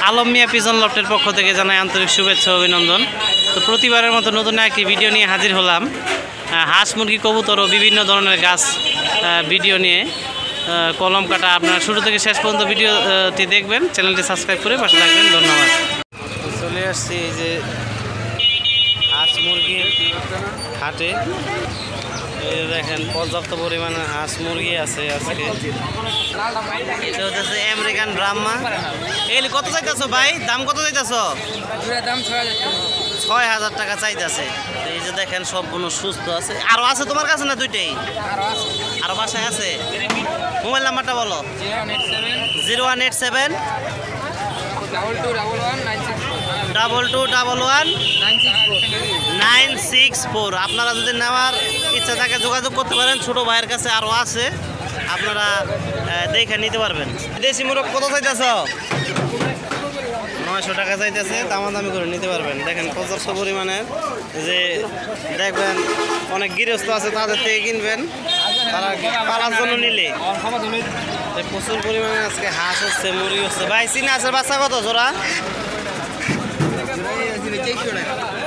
আলম মিয়া pigeon লফটের পক্ষ থেকে জানাই আন্তরিক শুভেচ্ছা অভিনন্দন। তো প্রতিবারের মতো নতুন একটি ভিডিও নিয়ে হাজির হলাম। হাঁস মুরগি কবুতর ও বিভিন্ন ধরনের গাছ ভিডিও নিয়ে কলম কাটা। আপনারা শুরু থেকে শেষ পর্যন্ত ভিডিওটি দেখবেন, চ্যানেলটি সাবস্ক্রাইব করে পাশে থাকবেন। ধন্যবাদ। চলে আসছি এই যে হাঁস মুরগির হাটে। দেখেন পর্যাপ্ত পরিমাণে হাঁস মুরগি আছে আজকে। এটা হচ্ছে আমেরিকান ব্রাহ্মা। এগুলি কত চাইতেছো ভাই? দাম কত চাইতেছো? দাম ৬,০০০ টাকা চাইতেছে। এই যে দেখেন সম্পূর্ণ সুস্থ আছে। আরো আছে তোমার কাছে না? দুইটাই আরো বাসায় আছে। মোবাইল নাম্বারটা বলো। 0187 2211 আপনারা যদি নেওয়ার ইচ্ছা থাকে যোগাযোগ করতে পারেন। ছোট ভাইয়ের কাছে আরও আছে, আপনারা দেখে নিতে পারবেন। দেশি মুরগ কত চাইতেছ? 900 টাকা চাইতেছে, দামাদামি করে নিতে পারবেন। দেখেন পর্যাপ্ত পরিমাণের যে দেখবেন অনেক গৃহস্থ আছে, তাদের থেকে কিনবেন, তারা পালার জন্য নিলে। প্রচুর পরিমাণে আজকে হাঁস হচ্ছে, মুরগি হচ্ছে। ভাই চিনা আছে বাচ্চা কত জোড়া?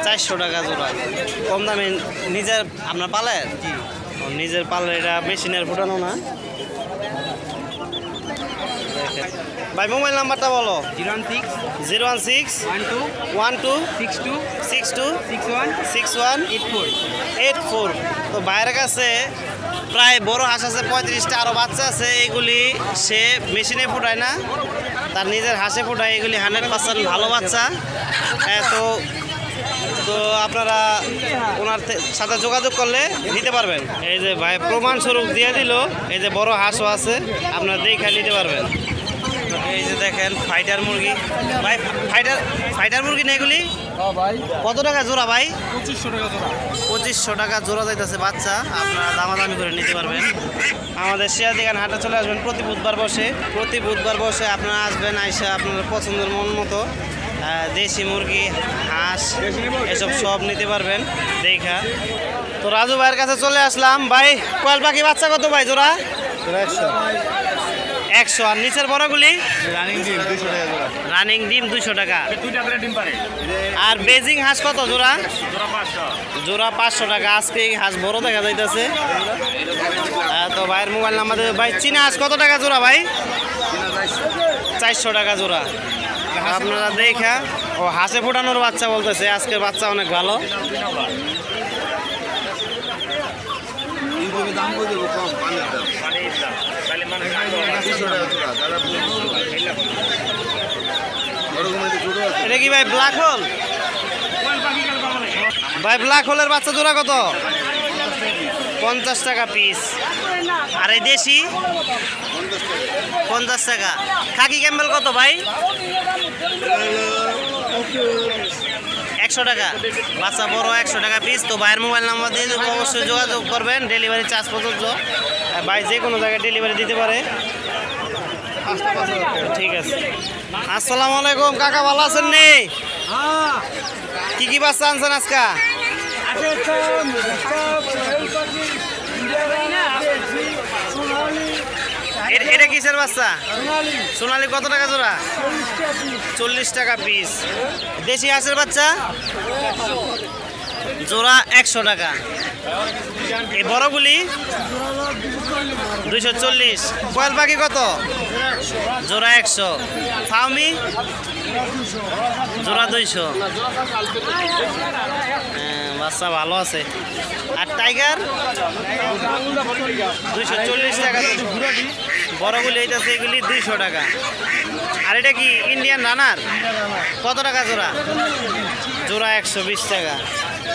400 টাকা জোড়া। কম দামে নিজের আপনার পালের? নিজের পালের, এটা মেশিনের ফুটানো না। ভাই মোবাইল নাম্বারটা বলো। 0161262616184। তো বাইরের কাছে প্রায় বড় হাঁস আছে 35টা, আরও বাচ্চা আছে। এইগুলি সে মেশিনে ফুটায় না, তার নিজের হাঁসে ফুটায়। এগুলি 100% ভালো বাচ্চা। তো আপনারা ওনার সাথে যোগাযোগ করলে নিতে পারবেন। এই যে ভাই প্রমাণস্বরূপ দিয়ে দিল, এই যে বড় হাঁসও আছে, আপনারা দেখে নিতে পারবেন। এই যে দেখেন ফাইটার মুরগি। ভাই ফাইটার মুরগি না এগুলি? কত টাকা জোড়া ভাই? 2500 টাকা জোড়া যাইতেছে বাচ্চা। আপনারা দামাদামি করে নিতে পারবেন। আমাদের সিরাজদিখান হাটে চলে আসবেন। প্রতি বুধবার বসে আপনারা আসবেন, আইসা আপনার পছন্দের মন মতো দেশি মুরগি, হাঁস এসব সব নিতে পারবেন দেখা। তো রাজু ভাইয়ের কাছে চলে আসলাম। ভাই কোয়েল পাখি বাচ্চা কত ভাই জোড়া? 100। আর নিচের বড়গুলি? রানিং ডিম 200 টাকা। আর বেজিং হাঁস কত জোড়া? জোড়া 500 টাকা। আজকে হাঁস বড় দেখা যাইতেছে। তো ভাইয়ের মোবাইল নাম্বার। ভাই চীনা হাঁস কত টাকা জোড়া ভাই? 400 টাকা জোড়া। আপনারা দেখা। ও হাঁসে ফোটানোর বাচ্চা বলতেছে, আজকের বাচ্চা অনেক ভালো। এটা কি ভাই ব্ল্যাক হোল? ভাই ব্ল্যাক হোলের বাচ্চা জোড়া কত? 50 টাকা পিস। আর এই দেশি 50 টাকা। খাকি ক্যাম্বেল কত ভাই? 100 টাকা। বাচ্চা বড় 100 টাকা পিস। তো ভাইয়ের মোবাইল নাম্বার দিয়ে অবশ্যই যোগাযোগ করবেন। ডেলিভারি চার্জ প্রযোজ্য। ভাই যে কোনো জায়গায় ডেলিভারি দিতে পারে। ঠিক আছে। আসসালামু আলাইকুম কাকা, ভালো আছেন নি? কি বাচ্চা আনছেন আজকে? এটা কিসের বাচ্চা? সোনালি কত টাকা জোড়া? 40 টাকা পিস। দেশি হাঁসের বাচ্চা জোড়া 100 টাকা। এই বড়গুলি 240। কোয়েল পাখি কত? জোড়া 100। ফাউমি জোড়া 200। বাচ্চা ভালো আছে। আর টাইগার 240 টাকা। বড়গুলি এইটা আছে, এগুলি 200 টাকা। আর এটা কি ইন্ডিয়ান রানার? কত টাকা জোড়া? জোড়া 120 টাকা।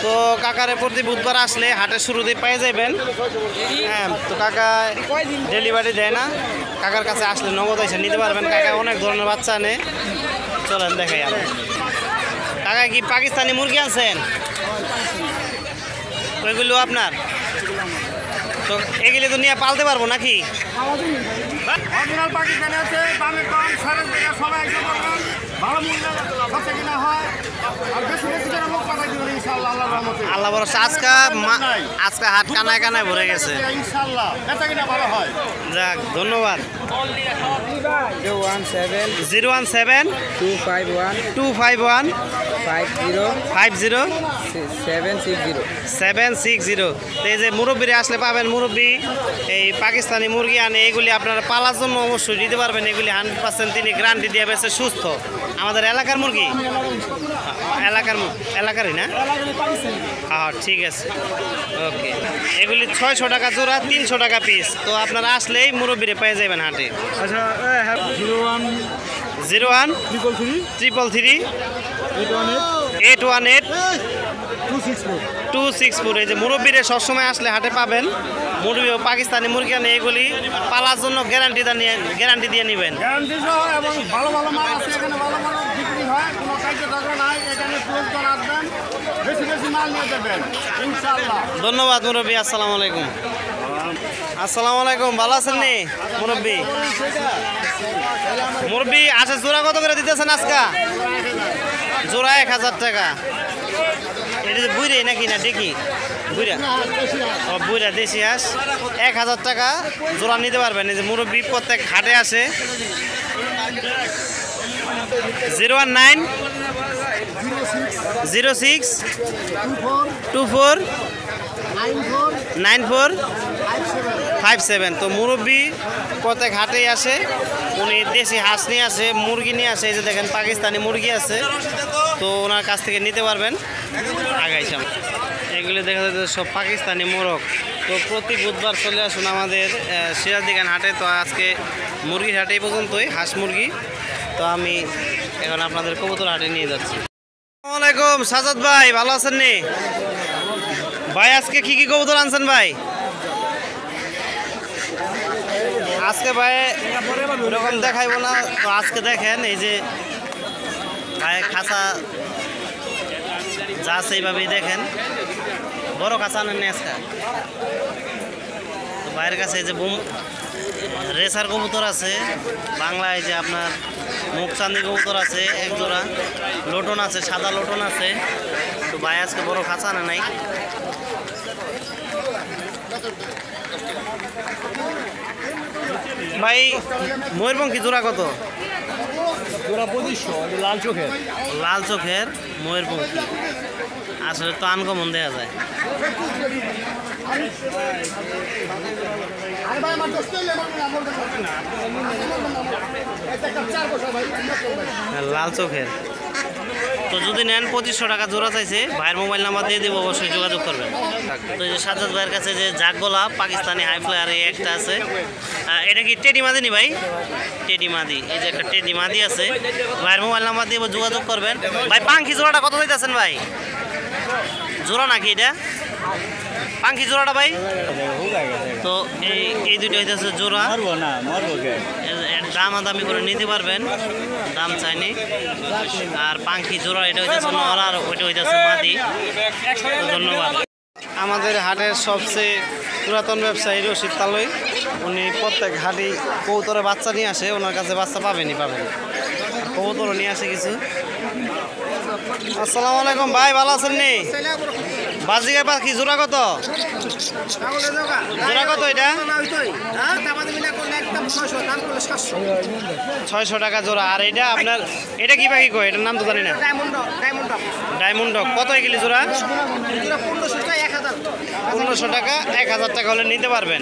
তো কাকারে প্রতি বুধবার আসলে হাটের শুরুতেই পেয়ে যাবেন। হ্যাঁ, তো কাকা ডেলিভারি দেয় না, কাকার কাছে আসলে নগদ এসে নিতে পারবেন। কাকা অনেক ধরনের বাচ্চা আনে। চলেন দেখাই। কাকা কি পাকিস্তানি মুরগি আনছেন? ওইগুলো আপনার? তো এগুলি তো নিয়ে পালতে পারবো নাকি? আল্লাহ ভরসা। আজকে হাট কানায় কানায় ভরে গেছে। যাক, ধন্যবাদ। 017 251 50 760। তো এই যে মুরব্বীরা আসলে পাবেন, মুরব্বী এই পাকিস্তানি মুরগি আনে, এগুলি আপনারা পালার জন্য অবশ্যই দিতে পারবেন। এগুলি 100% তিনি গ্যারান্টি দিয়ে বেছে সুস্থ। আমাদের এলাকার মুরগি, এলাকারই না? হ্যাঁ ঠিক আছে, ওকে। এগুলি 600 টাকা জোড়া, 300 টাকা পিস। তো আপনারা আসলেই মুরব্বীরে পেয়ে যাবেন হাটে। আচ্ছা 01 333 818 264। এই যে মুরব্বীরে সবসময় আসলে হাটে পাবেন। মুরগি পাকিস্তানি মুরগি আনে, এগুলি পালার জন্য গ্যারান্টি দিয়ে নেবেন। গ্যারান্টি সহ এবং ভালো ভালো মাল আছে এখানে, ভালো ভালো বিক্রি হয়, কোনো কাজে টাকা নাই। এখানে প্রয়োজন আসবেন, বেশি বেশি মাল নিয়ে যাবেন ইনশাআল্লাহ। ধন্যবাদ মুরব্বী, আসসালামু আলাইকুম। আসসালামু আলাইকুম, ভালো আছেন নি মুরব্বী? মুরব্বী আচ্ছা জোড়া কত করে দিতেছেন আজকা? জোড়া 1000 টাকা। এটা যে বুইরে নাকি না দেখি বুইরা? ও বুইরা দেশি হাঁস 1000 টাকা জোড়া নিতে পারবেন। এই যে মুরব্বী প্রত্যেক হাটে আসে। 019 06 24 94 57। তো মুরব্বী প্রত্যেক হাটেই আসে, উনি দেশি হাঁস নিয়ে আসে, মুরগি নিয়ে আসে। এই যে দেখেন পাকিস্তানি মুরগি আছে, তো ওনার কাছ থেকে নিতে পারবেন। আগাইছাম এগুলি দেখা যাচ্ছে সব পাকিস্তানি মোরগ। তো প্রতি বুধবার চলে আসুন আমাদের সিরাজদিখান হাটে। তো আজকে মুরগির হাটে এই পর্যন্তই, হাঁস মুরগি। তো আমি এখন আপনাদের কবুতর হাটে নিয়ে যাচ্ছি। আসসালামু আলাইকুম সাজাদ ভাই, ভালো আছেন নি ভাই? আজকে কি কি কবুতর আনছেন ভাই? আজকে ভাই এরকম দেখাইব না, তো আজকে দেখেন এই যে ভাই খাঁচা যা আছে এইভাবেই দেখেন, বড় খাঁচা আনেন আজকে। তো ভাইয়ের কাছে এই যে রেসার কবুতর আছে, বাংলায় যে আপনার মুখচান্দি কবুতর আছে এক জোড়া, লোটন আছে, সাদা লোটন আছে। তো ভাই আজকে বড় খাঁচা আনে নাই। ভাই ময়ূরপঙ্খী জোড়া কত? জোড়া 2500। লাল চোখের, লাল চোখের ময়ূরপঙ্খী আসলে তো আনকমন দেখা যায়। লাল চোখের তো যদি নেন 2500 টাকা জোড়া চাইছে। ভাইয়ের মোবাইল নাম্বার দিয়ে দেবো, অবশ্যই যোগাযোগ করবেন। তো এই যে সাজ্জাদ ভাইয়ের কাছে যে জাগ গোলাপ পাকিস্তানি হাই ফ্লায়ার এই একটা আছে। এটা কি টেডি মাদি নি ভাই? টেডি মাদি, এই যে একটা টেডি মাদি আছে। ভাইয়ের মোবাইল নাম্বার দিয়ে যোগাযোগ করবেন। ভাই পাঙ্খি জোড়াটা কত দিতেছেন ভাই? জোড়া নাকি এটা পাঙ্খি জোড়াটা ভাই? তো এই দুটো হইতেছে জোড়া। দামাদামি করে নিতে পারবেন, দাম চাইনি। আর পাঙ্খি জোড়া এটা হইতেছে নর, আর ওইটা হইতেছে মাদি। ধন্যবাদ। আমাদের হাটের সবচেয়ে পুরাতন ব্যবসায়ী রশিদ তালই, উনি প্রত্যেক হাটে কবুতরে বাচ্চা নিয়ে আসে। ওনার কাছে বাচ্চা পাবেন, কবুতরও নিয়ে আসে কিছু। আসসালামু আলাইকুম ভাই, ভালো আছেন নি? বাজিগার পাখি জোড়া কত? জোড়া কত এটা? 600 টাকা জোড়া। আর এটা আপনার এটা কি পাখি কয়? এটার নাম তো জানি না। Diamond dog. কত এগুলি জোড়া? 1500 টাকা 1000 টাকা হলে নিতে পারবেন।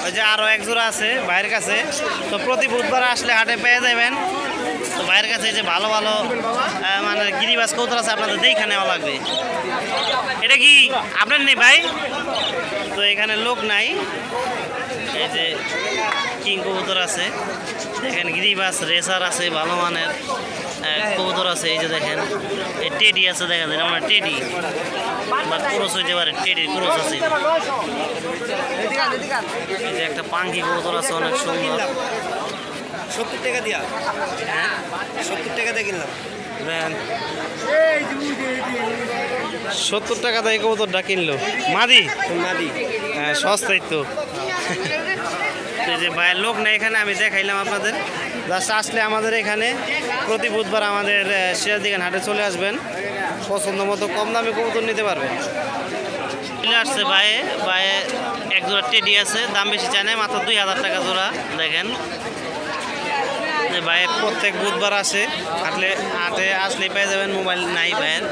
ওই যে আরও এক জোড়া আছে ভাইয়ের কাছে। তো প্রতি বুধবার আসলে হাটে পেয়ে যাবেন। তো ভাইয়ের কাছে যে ভালো ভালো মানে গিরিবাজ কবুতর আছে, আপনাদের দেখে নেওয়া লাগবে। এটা কি আপনার নেই ভাই? তো এখানে লোক নাই। এই যে কিং কবুতর আছে, এখানে গিরিবাজ রেসার আছে, ভালো মানের কবুতর আছে। এই যে দেখেন এই টেডি আছে, দেখা যায় আমার টেডি বা ক্রস হইতে পারে, টেডির ক্রস আছে। এই যে একটা পাঙ্কি কবুতর আছে, অনেক সুন্দর। 70 টাকা দিয়া, হ্যাঁ 70 টাকা দিয়ে কিনলাম। 70 টাকা দিয়ে কবুতরটা কিনলো মাদি। হ্যাঁ সস্তাই তো। এই যে ভাইয়ের লোক না এখানে, আমি দেখাইলাম আপনাদের। জাস্ট আসলে আমাদের এখানে প্রতি বুধবার আমাদের সিরাজদিখান হাটে চলে আসবেন, পছন্দ মতো কম দামে কবুতর নিতে পারবেন। চলে আসছে ভাইয়ে এক জোড়া টেডি আছে, দাম বেশি চায় না, মাত্র 2000 টাকা জোড়া। দেখেন যে ভাই প্রত্যেক বুধবার আসে, হাটে আসলেই পেয়ে যাবেন। মোবাইল নাই ভাইয়ের।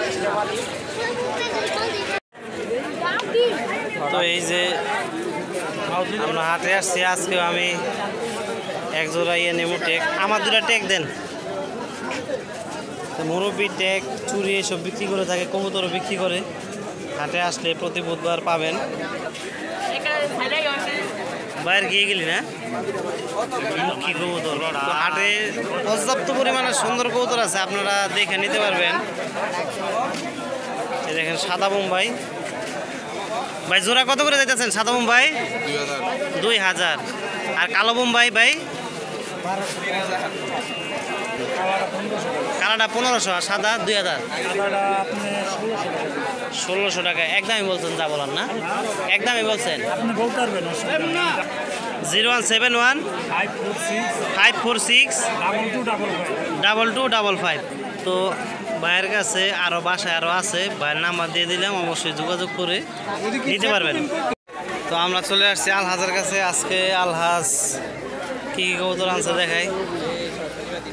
তো এই যে আমরা হাটে আসছি, আজকেও আমি এক জোড়া ইয়ে নেবো টেক। আমার দুটা টেক দেন। তো মুরব্বি টেক চুরি এসব বিক্রি করে থাকে, কবুতরও বিক্রি করে। হাটে আসলে প্রতি বুধবার পাবেন। বাইরে গিয়ে গেলি না মুখী কবুতর। তো হাটে পর্যাপ্ত পরিমাণে সুন্দর কবুতর আছে, আপনারা দেখে নিতে পারবেন। এই দেখেন সাদা বোম্বাই ভাই, জোড়া কত করে যাইতেছেন? সাদা বোম্বাই 2000। আর কালো বোম্বাই ভাই কালাটা 1500 আর সাদা 2000। 1600 টাকা একদমই বলছেন, যা বলার না একদমই বলছেন। 0171 546 2255। তো ভাইয়ের কাছে আরও বাসায় আরও আছে, ভাইয়ের নাম্বার দিয়ে দিলাম, অবশ্যই যোগাযোগ করে নিতে পারবেন। তো আমরা চলে আসছি আলহাজের কাছে। আজকে আলহাজ কী কী কবুতর আনছে দেখাই।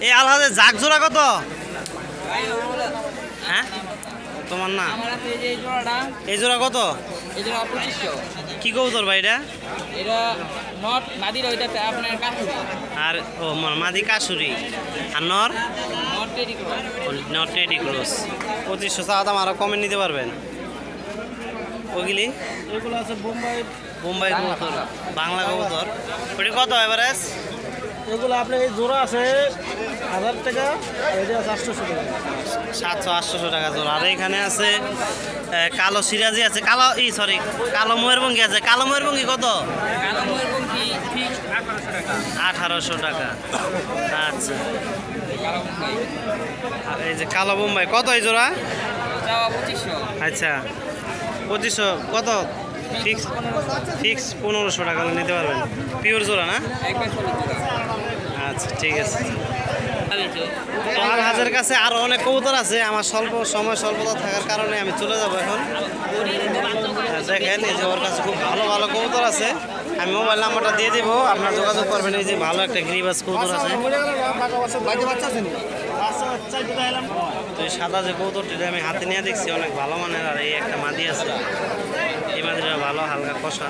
এই আলহাজের জাগ জোড়া কত? হ্যাঁ তোমার না, এই জোড়া কত? কি কবুতর ভাই এটা? আর ও মাদি কাশুরি, আর নর টেডি ক্রস। 2500 চাওয়া দাম, আরও কমে নিতে পারবেন। ওগুলি এগুলো আছে বোম্বাই কবুতর, বাংলা কবুতর। ওটি কত এভারেজ? এগুলো আপনার এই জোড়া আছে 1000 টাকা, এটা আছে 800 টাকা। 700-800 টাকা জোড়া। আর এখানে আছে কালো সিরাজি আছে, কালো ময়ূরপঙ্খী আছে। কালো ময়ূরপঙ্খী কত? 1800 টাকা। আচ্ছা, আর এই যে কালো বোম্বাই কত এই জোড়া? আচ্ছা 2500। কত? ফিক্স 1500 টাকা নিতে পারবেন। পিওর জোড়া না? আচ্ছা ঠিক আছে। তো আলহাজের কাছে আরও অনেক কবুতর আছে। আমার স্বল্পতা থাকার কারণে আমি চলে যাব এখন। দেখেন এই যে ওর কাছে খুব ভালো ভালো কবুতর আছে। আমি মোবাইল নাম্বারটা দিয়ে দিব, আপনারা যোগাযোগ করবেন। এই যে ভালো একটা গ্রিবাস কবুতর আছে। তো এই সাদা যে কবুতরটি আমি হাতে নিয়ে দেখছি অনেক ভালো মানের। আর এই একটা মাদি আছে, এই মাদিটা ভালো, হালকা কষা।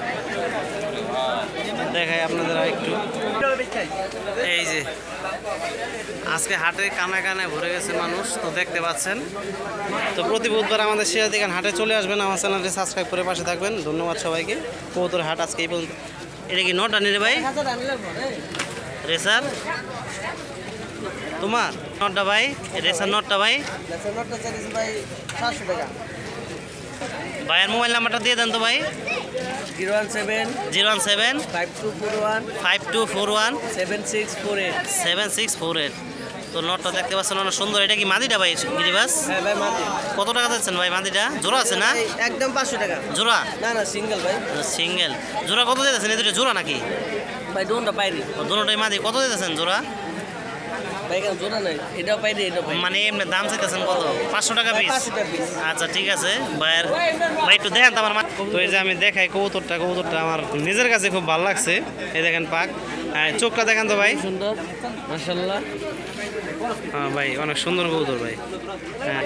দেখাই আপনাদের একটু। এই যে আজকে হাটে কানায় কানায় ভরে গেছে মানুষ, তো দেখতে পাচ্ছেন। তো প্রতি বুধবার আমাদের সিরাজদিখান হাটে চলে আসবেন। আমার চ্যানেলটি সাবস্ক্রাইব করে পাশে থাকবেন। ধন্যবাদ সবাইকে। কবুতর হাট আজকে এই পর্যন্ত। এটা কি নটা নিলে ভাই? রেসার তোমার নটটা ভাই, রেসার নটটা ভাই। ভাইয়ের মোবাইল নাম্বারটা দিয়ে দেন তো ভাই। 017 5241 7648। তো নটটা দেখতে পাচ্ছেন অনেক সুন্দর। এটা কি মাদিটা ভাই গিরিবাস? কত টাকা যাচ্ছেন ভাই মাদিটা? জোড়া আছে না? একদম 500 টাকা জোড়া না সিঙ্গেল ভাই। সিঙ্গেল জোড়া কত দিতেছেন? এই দুটো জোড়া নাকি ভাই? দোনটা পাইরি, দুটোটাই মাদি। কত দিতেছেন জোড়া? ভাই কেন জোড়া নাই, এটাও পাইরি এটাও পাইরি। মানে এমনি দাম চাইতেছেন কত? 500 টাকা পিস? 500 টাকা পিস। আচ্ছা ঠিক আছে ভাইয়ের। ভাই একটু দেখেন তো আমার তো এই যে আমি দেখাই কবুতরটা আমার নিজের কাছে খুব ভালো লাগছে। এই দেখেন পাক, চোখটা দেখেন তো ভাই, সুন্দর মাশাআল্লাহ। হ্যাঁ ভাই অনেক সুন্দর কবুতর ভাই। হ্যাঁ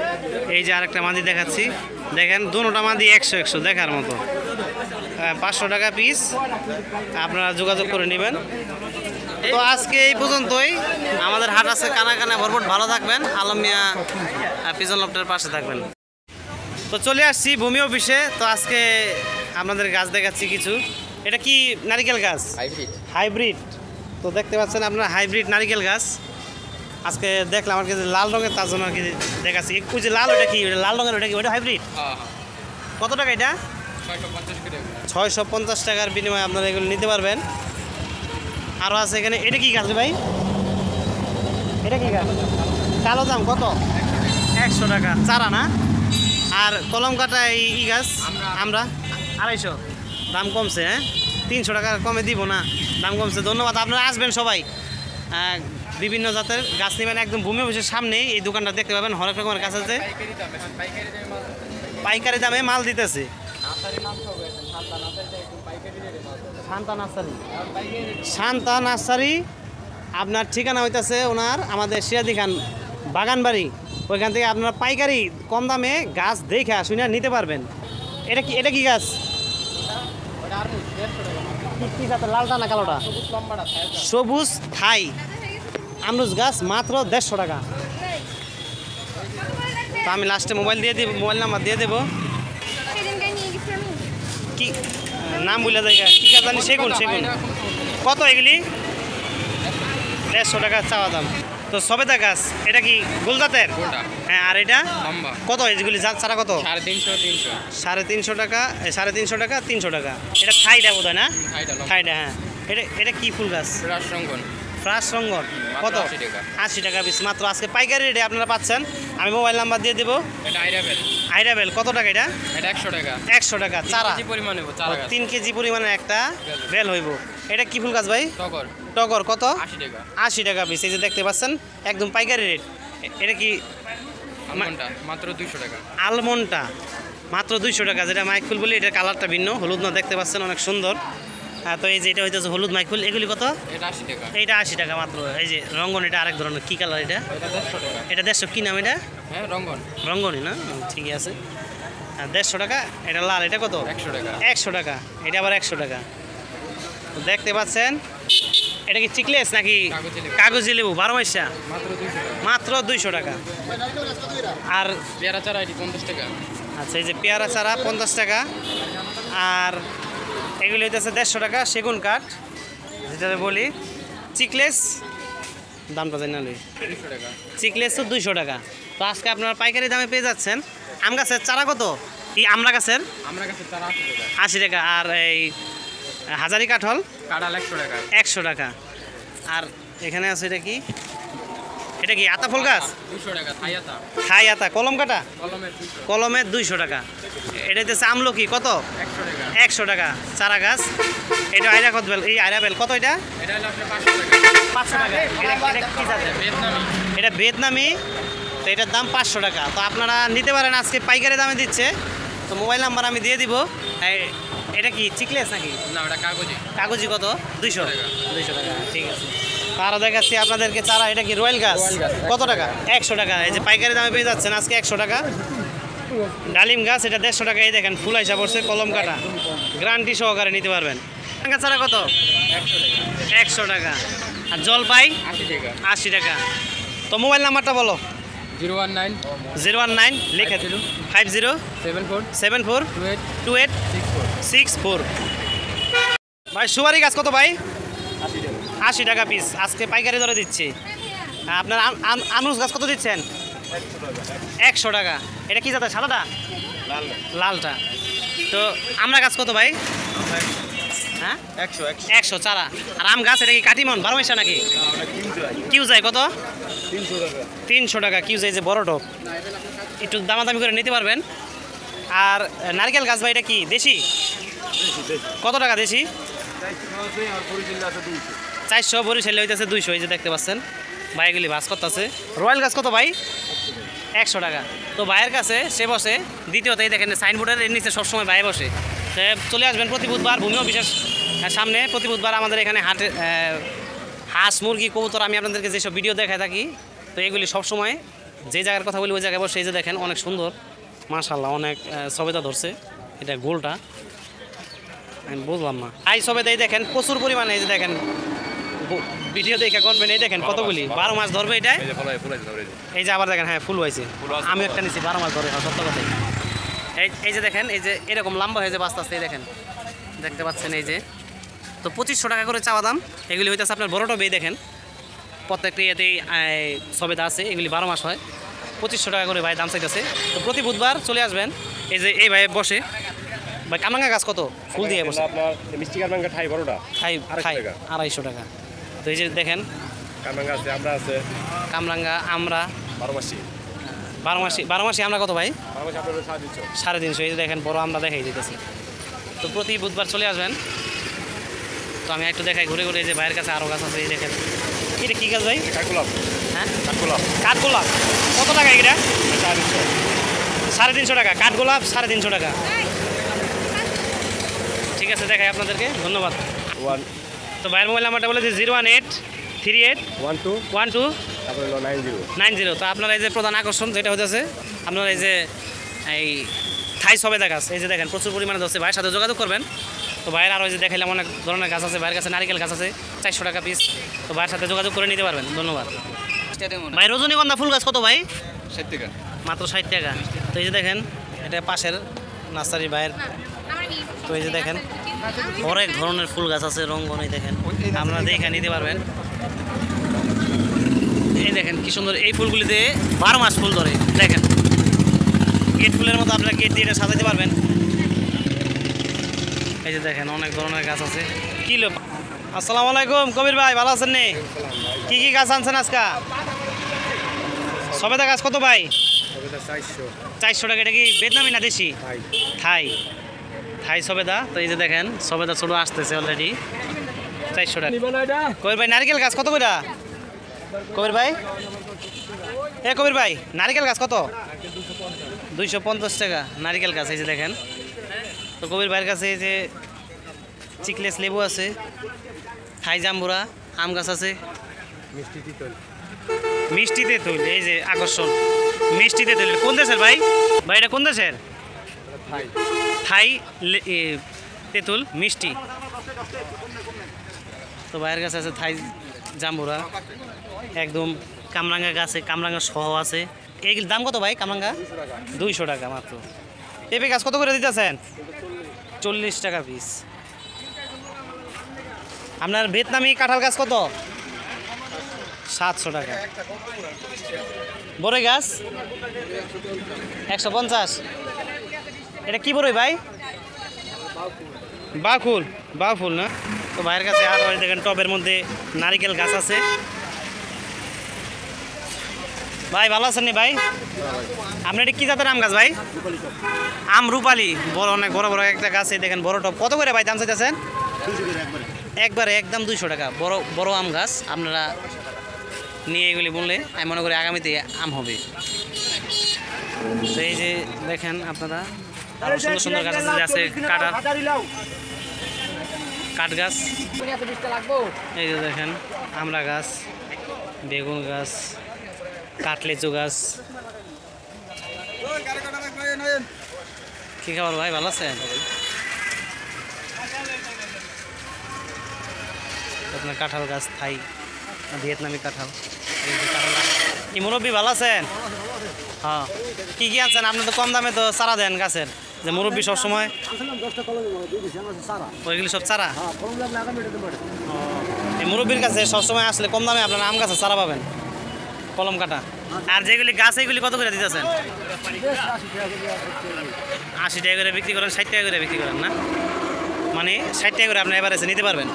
এই যে আরেকটা মাদি দেখাচ্ছি, দেখেন দুটোটা মাদি 100 দেখার মতো। 500 টাকা পিস, আপনারা যোগাযোগ করে নেবেন। তো আজকে এই পর্যন্তই। আমাদের হাট আছে কানা কানা ভরপুর। ভালো থাকবেন। আলম মিয়া পিজন লফটের পাশে থাকবেন। তো চলে আসছি ভূমি অফিসে। তো আজকে আপনাদের গাছ দেখাচ্ছি কিছু। এটা কি নারিকেল গাছ? হাইব্রিড। তো দেখতে পাচ্ছেন আপনার হাইব্রিড নারিকেল গাছ। আজকে দেখলাম আর কি লাল রঙের, তার জন্য আর কি দেখাচ্ছি। ওই যে লাল, ওটা কি লাল রঙের? ওটা কি ওটা হাইব্রিড? কত টাকা এটা? 650 টাকার বিনিময়ে আপনারা এগুলো নিতে পারবেন। আরও আছে এখানে। এটা কি গাছ ভাই? এটা কি গাছ? কালো দাম কত? 100 টাকা চারা না? আর কলম কাটা এই গাছ আমরা 250। দাম কমছে। হ্যাঁ 300 টাকা কমে দিব না, দাম কমছে। ধন্যবাদ। আপনারা আসবেন সবাই, বিভিন্ন জাতের গাছ নেবেন। একদম ভূমি অফিসের সামনেই এই দোকানটা দেখতে পাবেন। হরেক রকমের গাছ আছে, পাইকারি দামে মাল দিতেছে। শান্তা নার্সারি আপনার ঠিকানা হইতেছে ওনার আমাদের সিরাজি খান বাগানবাড়ি, ওইখান থেকে আপনারা পাইকারি কম দামে গাছ দেখে শুনে নিতে পারবেন। এটা কি গাছ? কি গাছ? লালটা না কালোটা? সবুজ থাই আমরুজ গাছ, মাত্র 150 টাকা। তো আমি লাস্টে মোবাইল নাম্বার দিয়ে দেবো। কি নাম বলে জায়গা কি গাছ জানি? সেগুন। কত এগুলি? 150 টাকা চাওয়া দাম। তো সবেদা গাছ, এটা কি গোলজাতের? হ্যাঁ। আর এটা কত? এগুলি চারা কত? 350 টাকা। 350 টাকা 300 টাকা। এটা থাইটা বোধ হয় না? থাইটা, হ্যাঁ। এটা কি ফুল গাছ? ফ্রাস রঙ্গন। কত? 80 টাকা পিস মাত্র। আজকে পাইকারি রেটে আপনারা পাচ্ছেন। আমি মোবাইল নাম্বার দিয়ে দেবো। আইরাবেল কত টাকা? এটা 100 টাকা চারা। 3 কেজি পরিমাণে একটা বেল হইব। এটা কি ফুল গাছ ভাই? টগর। কত? 80 টাকা পিস। এই যে দেখতে পাচ্ছেন একদম পাইকারি রেট। এটা কি? মাত্র 200 টাকা। আলমন্ডটা মাত্র 200 টাকা। যেটা মাইক ফুল বলি, এটার কালারটা ভিন্ন, হলুদ না, দেখতে পাচ্ছেন অনেক সুন্দর। হ্যাঁ, তো এই যে এটা হইতেছে হলুদ মাইক ফুল। এগুলি কত? এটা 80 টাকা। এইটা 80 টাকা মাত্র। এই যে রঙ্গন, এটা আরেক ধরনের। কি কালার এটা? 150 টাকা। এটা 150। কি নাম এটা? হ্যাঁ, রঙ্গনই না? ঠিকই আছে। 150 টাকা। এটা লাল, এটা কত? 100 টাকা। 100 টাকা। এটা আবার 100 টাকা। তো দেখতে পাচ্ছেন এটা কি চিকলেস নাকি কাগজি লেবু? 12 মাসা মাত্র 200 টাকা। আর পেয়ারা চারা 50 টাকা। আচ্ছা, এই যে পেয়ারা চারা 50 টাকা। আর এগুলি হইতেছে 150 টাকা। সেগুন কাঠ যেটা বলি। চিকলেস দামটা জানি না, 200 টাকা। চিকলেস তো 200 টাকা। তো আজকে আপনারা পাইকারি দামে পেয়ে যাচ্ছেন। আম গাছের চারা কত? এই আমরা গাছের চারা 80 টাকা। 80 টাকা। আর এই হাজারি কাঠল 100 টাকা। 100 টাকা। আর এখানে আছে এটা কি আতা ফুল গাছ? 200 টাকা। থাই আতা। কলম কাটা? কলমের 200 টাকা। এটা হচ্ছে আমলকি। কত? 100 টাকা। 100 টাকা চারা গাছ। এটা আইরাবেল। এই আইরাবেল কত? এটা এটা হলো আপনার 500 টাকা। 500 টাকা। এটা কি জাতের? এটা ভিয়েতনামি। তো এটার দাম 500 টাকা। তো আপনারা নিতে পারেন, আজকে পাইকারি দামে দিচ্ছে। তো মোবাইল নাম্বার আমি দিয়ে দিব। এটা কি চিকলেস নাকি? না, ওটা কাগজি। কত? 200 টাকা। 200 টাকা। ঠিক আছে। আরও দেখাচ্ছি আপনাদেরকে চারা। এটা কি রয়্যাল গাছ? কত টাকা? 100 টাকা। এই যে পাইকারি দামে পেয়ে যাচ্ছেন আজকে 100 টাকা। ডালিম গাছ, এটা 150 টাকা। এই দেখেন ফুল আইসা পড়ছে, কলম কাটা, গ্যারান্টি সহকারে নিতে পারবেন। চারা কত? 100 টাকা। আর জলপাই 80 টাকা। তো মোবাইল নাম্বারটা বলো। 019 লিখে 5074742864। ভাই সুপারি গাছ কত ভাই? 80 টাকা পিস। আজকে পাইকারি দরে দিচ্ছি। আপনার আমরুজ গাছ কত দিচ্ছেন? 100 টাকা। এটা কি জাতের? সাদাটা? লালটা। তো আমরা গাছ কত ভাই? হ্যাঁ, 100 চারা। আর আম গাছ এটা কি কাটিমন 12 মাসা নাকি? কিউ যায় কত? 300 টাকা কিউ যায়। যে বড় টপ, একটু দামাদামি করে নিতে পারবেন। আর নারকেল গাছ ভাই, এটা কি দেশি? কত টাকা দেশি? 400। বরিশালে হইতেছে 200। এই যে দেখতে পাচ্ছেন ভাইগুলি ভাজ করতেছে। রয়্যাল গাছ কত ভাই? 100 টাকা। তো ভাইয়ের কাছে সে বসে। দ্বিতীয়ত এই দেখেন সাইনবোর্ডের নিচে সবসময় ভাই বসে। চলে আসবেন প্রতি বুধবার ভূমিও বিশেষ সামনে। প্রতি বুধবার আমাদের এখানে হাটে হাঁস, মুরগি, কবুতর আমি আপনাদেরকে যেসব ভিডিও দেখায় থাকি। তো এগুলি সবসময় যে জায়গার কথা বলি ওই জায়গায় বসে। এই যে দেখেন অনেক সুন্দর, মাশাআল্লাহ, অনেক সবেদা ধরছে। এটা গোলটা আমি বুঝলাম না। সবেদাই দেখেন প্রচুর পরিমাণে। এই যে দেখেন ভিডিও দেখে করবেন। এই দেখেন কতগুলি 12 মাস ধরবে এটা। এই যে আবার দেখেন, হ্যাঁ ফুল হয়েছে। আমি একটা নিচ্ছি 12 মাস ধরে, সত্য কথা। এই যে দেখেন, এই যে এরকম লম্বা হয়ে যে বাস্তা আছে, এই দেখেন দেখতে পাচ্ছেন। এই যে তো 2500 টাকা করে চাওয়া দাম। এগুলি হইতেছে আপনার বড় টবে। দেখেন প্রত্যেকটা ইয়েতেই সবেদা আছে। এগুলি 12 মাস হয়। 2500 টাকা করে ভাই দাম চাইতেছে। তো প্রতি বুধবার চলে আসবেন। এই যে এই ভাই বসে। ভাই কামরাঙ্গা গাছ কত? ফুল দিয়ে বসে। আপনার মিষ্টি কামরাঙ্গা ঠাই বড়টা খাই 250 টাকা। তো এই যে দেখেন কামরাঙ্গা আছে, আমরা আছে কামরাঙ্গা, আমরা 12 মাসি। 12 মাসি আমরা কত ভাই? 12 মাসি আপনাদের 350। 350। এই যে দেখেন বড় আমরা দেখাই দিতেছি। তো প্রতি বুধবার চলে আসবেন। তো আমি একটু দেখাই ঘুরে ঘুরে। যে ভাইয়ের কাছে আরও গাছ আছে। এই দেখেন এটা কী গাছ ভাই? কাঠগোলাপ। হ্যাঁ, কাঠগোলাপ। কত টাকা এটা? 350 টাকা। কাঠগোলাপ 350 টাকা। ঠিক আছে, দেখাই আপনাদেরকে। ধন্যবাদ। তো ভাইয়ের মোবাইল নাম্বারটা বলে যে 018 38 12 12 তারপরে হলো 90 90। তো আপনার এই যে প্রধান আকর্ষণ যেটা হতেছে আপনার এই যে এই থাই সবেদা গাছ, এই যে দেখেন প্রচুর পরিমাণে ধরছে। ভাইয়ের সাথে যোগাযোগ করবেন। তো ভাইয়ের আরও যে দেখাইলাম অনেক ধরনের গাছ আছে, ভাইয়ের কাছে নারিকেল গাছ আছে 400 টাকা পিস। তো ভাইয়ের সাথে যোগাযোগ করে নিতে পারবেন। ধন্যবাদ ভাই। রজনীগন্ধা ফুল গাছ কত ভাই? 60 টাকা। মাত্র 60 টাকা। তো এই যে দেখেন এটা পাশের নার্সারি ভাইয়ের। তো এই যে দেখেন অনেক ধরনের ফুল গাছ আছে, রঙ্গনই দেখেন, আপনারা দেখে নিতে পারবেন। এই দেখেন কি সুন্দর এই ফুলগুলিতে 12 মাস ফুল ধরে। দেখেন গেট ফুলের মতো আপনারা গেট দিয়ে এটা সাজাতে পারবেন। এই যে দেখেন অনেক ধরনের গাছ আছে। কি লোক। আসসালামু আলাইকুম কবির ভাই, ভালো আছেন নি? কি গাছ আনছেন আজকা? সবেদা গাছ কত ভাই? 400 টাকা। এটা কি ভিয়েতনামি না দেশি? থাই সবেদা। তো এই যে দেখেন সবেদা ছোট আসতেছে অলরেডি 400 টাকা। কবির ভাই নারিকেল গাছ কত কইরা? কবির ভাই কবির ভাই নারিকেল গাছ কত? 250 টাকা নারিকেল গাছ। এই যে দেখেন। তো কবির ভাইয়ের কাছে এই যে চিকলেস লেবু আছে, থাই জাম্বুরা, আম গাছ আছে, মিষ্টি তেঁতুল। এই যে আকর্ষণ মিষ্টি তেঁতুল। কোন দেশের ভাই? ভাই এটা কোন দেশের? থাই তেঁতুল মিষ্টি। তো ভাইয়ের কাছে আছে থাই জাম্বুরা, একদম কামরাঙ্গা গাছে, কামরাঙ্গা সহ আছে। এইগুলোর দাম কত ভাই? কামরাঙ্গা 200 টাকা মাত্র। পেঁপে গাছ কত করে দিতেছেন? 40 টাকা পিস। আপনার ভিয়েতনামি কাঁঠাল গাছ কত? 700 টাকা। বড়ই গাছ 150। এটা কি বড়ই ভাই? বাউফুল না? তো ভাইয়ের কাছে আর দেখেন টবের মধ্যে নারিকেল গাছ আছে। ভাই ভালো আছেন নি ভাই? আপনার এটা কি জাতের আম গাছ ভাই? আম রূপালি। বড় অনেক বড় বড় একটা গাছ। এই দেখেন বড় টব। কত করে ভাই দাম চাইতেছেন? একবারে একদম 200 টাকা। বড় আম গাছ। আপনারা নিয়ে এগুলি বললে আমি মনে করি আগামীতে আম হবে। তো এই যে দেখেন আপনারা আরো সুন্দর সুন্দর গাছ আছে কাঠ গাছ। এই যে দেখেন আমড়া গাছ, বেগুন গাছ, কাঠলেচু গাছ। কি খবর ভাই, ভালো আছেন? আপনার কাঁঠাল গাছ, থাই ভিয়েতনামি কাঁঠাল। কি মুরব্বী ভালো আছেন? হ্যাঁ। কি আনছেন? আপনি তো কম দামে তো চারা দেন গাছের, যে মুরব্বী সবসময় ওইগুলি সব চারা। এই মুরব্বীর কাছে সবসময় আসলে কম দামে আপনার আম গাছের চারা পাবেন, কলম কাটা। আর যেগুলি গাছ এইগুলি কত করে দিতেছেন? 80 টাকা করে বিক্রি করেন, 60 টাকা করে বিক্রি করেন না? মানে 60 টাকা করে আপনি এবার এসে নিতে পারবেন।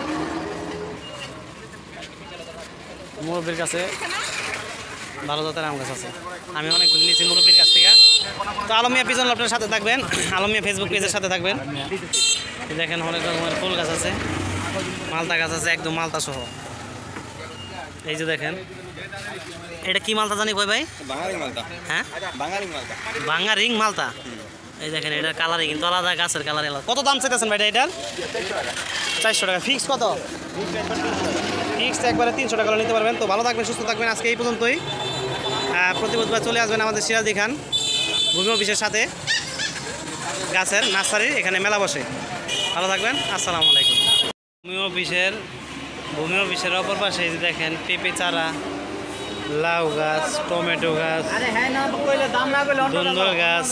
মুরব্বীর কাছে ভালো জাতের আম গাছ আছে। আমি অনেকগুলি নিয়েছি মুরব্বীর কাছ থেকে। তো আলমিয়া পিজন আপনার সাথে থাকবেন, আলমিয়া ফেসবুক পেজের সাথে থাকবেন। দেখেন অনেক রকমের ফুল গাছ আছে, মালতা গাছ আছে, একদম মালতা সহ। এই যে দেখেন এটা কি মালতা জানি ভাই? হ্যাঁ, ভাঙা রিং মালতা। এই দেখেন এটার কালারই কিন্তু আলাদা, গাছের কালার আলাদা। কত দাম চাইতেছেন ভাই এটার? 400 টাকা। ফিক্স কত? ফিক্সড একবারে 300 টাকা নিতে পারবেন। তো ভালো থাকবেন, সুস্থ থাকবেন। আজকে এই পর্যন্তই। প্রতি বুধবার চলে আসবেন আমাদের সিরাজদি খান ভূমি অফিসের সাথে, গাছের নার্সারি, এখানে মেলা বসে। ভালো থাকবেন, আসসালামু আলাইকুম। ভূমি অফিসের অপর পাশে দেখেন পেঁপে চারা, লাউ গাছ, টমেটো গাছ, ধুন্দুল গাছ,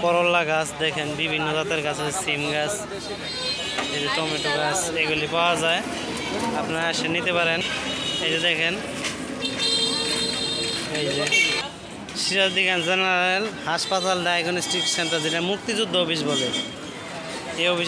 করলা গাছ, দেখেন বিভিন্ন জাতের গাছ আছে, সিম গাছ, এই যে টমেটো গাছ, এগুলি পাওয়া যায়। আপনারা এসে নিতে পারেন। এই যে দেখেন এই যে সিরাজদি খান জেনারেল হাসপাতাল ডায়াগনস্টিক সেন্টার, যেটা মুক্তিযুদ্ধ অফিস বলে, এই অফিস।